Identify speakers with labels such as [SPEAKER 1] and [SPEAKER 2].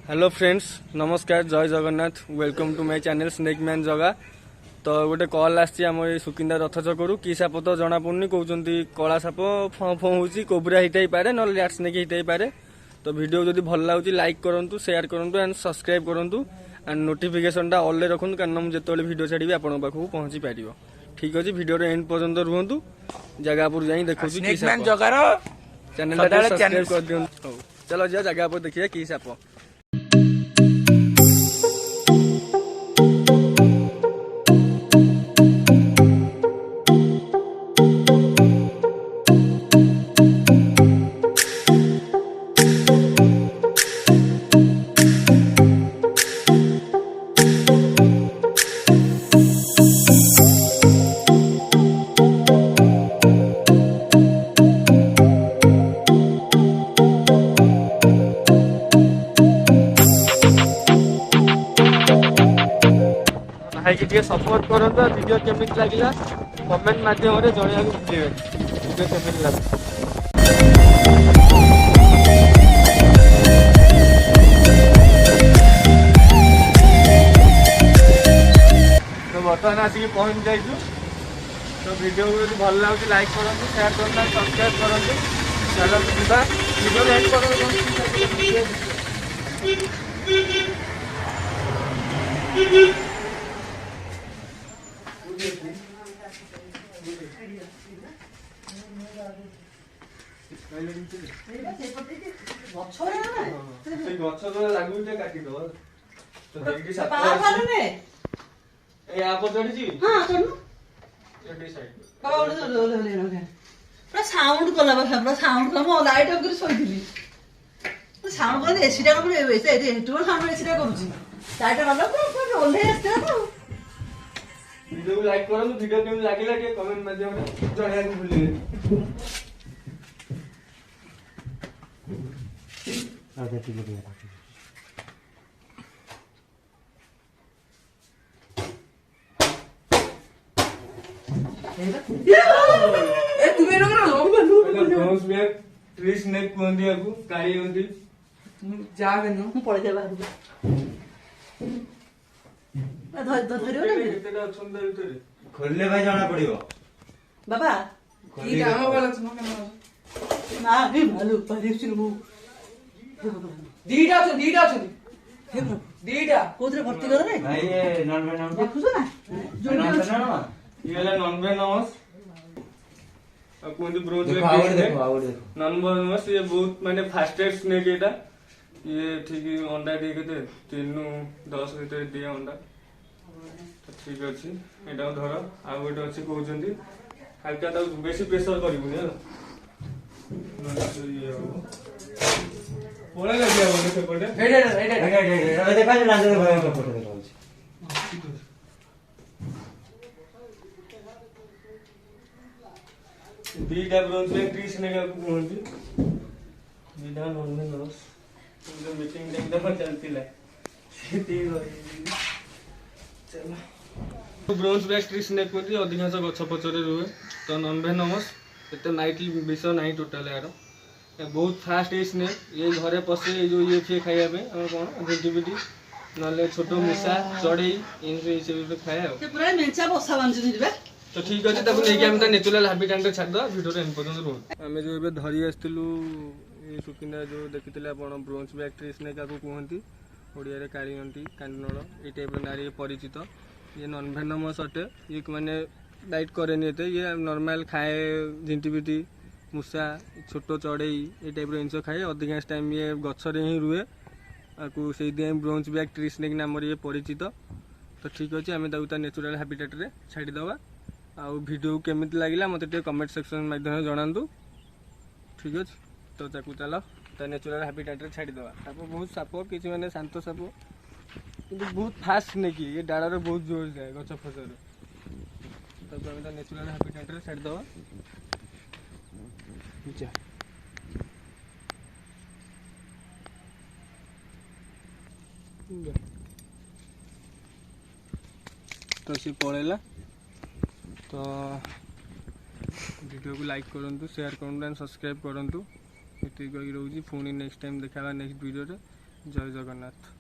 [SPEAKER 1] Hello friends नमस्कार जय Jagannath welcome to my channel snake man Jaga. तो गोटे कल आम सुकिंदा रथ चकरू कि साप तो जना पड़नी कहते कला साप फँ फँ हो कोबरा होता ही पारे ना लैट स्नेक होता ही पारे। तो वीडियो जब भल लगे लाइक करूँ शेयर करूँ एंड सब्सक्राइब करूँ एंड नोटिफिकेशन टा ऑल रखुँ कारण मुझे जो वीडियो छाड़ी आपण पाखक पहुँची पार। ठीक अच्छे वीडियो एंड पर्यंत रुहतु जगापुर जाई देखो चैनल सब्सक्राइब कर दिखाँ। चलो जा जगापुर देखिए कि साप। भाई सपोर्ट करते वीडियो केमी लगे कमेंट मध्यम जनवा भूलिए वीडियो केमी लगे। तो बर्तमान आसिक पहुँच जाइए। तो वीडियो को भल लगे लाइक करूँ शेयर करूँ सब्सक्राइब करूँ। चलो जीवा वीडियो एंड कर गछ लगुचे काटिद
[SPEAKER 2] साउंड कला साउंड कला लाइट अफ शोली साउंड कला एसीटा साउंड एसीटा करुँच लाइट गला ओल्हे आसला।
[SPEAKER 1] वीडियो को लाइक करूँ वीडियो केमी लगे कमेंट मध्यम जनवा भूलिए। ट्री स्नेक कहते काली होती
[SPEAKER 3] खोलने भाई जाना पड़ियो
[SPEAKER 2] बाबा
[SPEAKER 3] की काम वाला
[SPEAKER 2] ना हे मालू परीक्षण मु
[SPEAKER 4] दीटा
[SPEAKER 2] कोथरे भर्ती कर रे
[SPEAKER 3] भाई ये नॉन वेनम
[SPEAKER 2] देखु ना
[SPEAKER 1] ये वाला नॉन वेनमस अब कोई ब्रोंज
[SPEAKER 3] देखो आउट देखो
[SPEAKER 1] नॉन वेनमस ये बहुत माने फास्टेस्ट स्नेक एटा ये ठीक अंडा दे के 3-10 भीतर दिए अंडा। तो ठीक अच्छे यहाँ धर आउ गोटे अच्छे कहते हल्का बेसी प्रेसर करूनी पड़ा लगे सेपटे
[SPEAKER 3] देखा लांजरे भाई का फोटो देखा
[SPEAKER 1] दीटा ब्रोंज में ट्री स्नेक कहते दीटा नॉन मीटिंग एकदम चलती चलो ब्रोंज बैक ट्री स्नेक कहते अधिकांश गछ पचर रुहे। तो नॉन वेनमस एत नाइट विष ना टोटाल यार बहुत फास्ट ये स्नेक ये घरे पशे जो ये फे खाइबे कौन झिंटिपिटी ना छोट मूषा चढ़ई ये खाए। तो ठीक अच्छे नहीं नेचुराल हाबिटाट छाड़ वीडियो एंड पर्यंत रुह। आम जो ये धरी आसलु सुकिंदा जो देखते आप ब्रोंज बैक ट्री स्नेक कहते ओडिया कालीनटी कांडनल ये टाइप नारी परिचित। ये नॉन वेनमस अटे ये मैंने डाइट करे ये नॉर्मल खाए झिंटिपिटी मूषा छोट चढ़ई ये टाइप जिनस खाए अधिकांश टाइम ये गचरे ही रुहे आपको से ब्रोंज बैक ट्री स्नेक नाम ये परिचित। तो ठीक अच्छे आम नेचुराल हाबिटाट रे छाड़ीदे आ वीडियो केमी लगे मत कमेंट सेक्शन माध्यम जनातु। ठीक अच्छे तो चल नेचुराल हाबिटाट रे छाड़ीदे बहुत साप कि मैंने शांत साप कि बहुत फास्ट स्नेक ये डाड़े बहुत जोर जाए गच फचर तो नेचुराल हाबिटाट रे छाड़ीदे। तो सी पड़ेगा तो वीडियो को लाइक करूँ शेयर करूँ एंड सब्सक्राइब करूँ ये रोचे पुणी नेक्स्ट टाइम देखा नेक्स्ट वीडियो जय जगन्नाथ।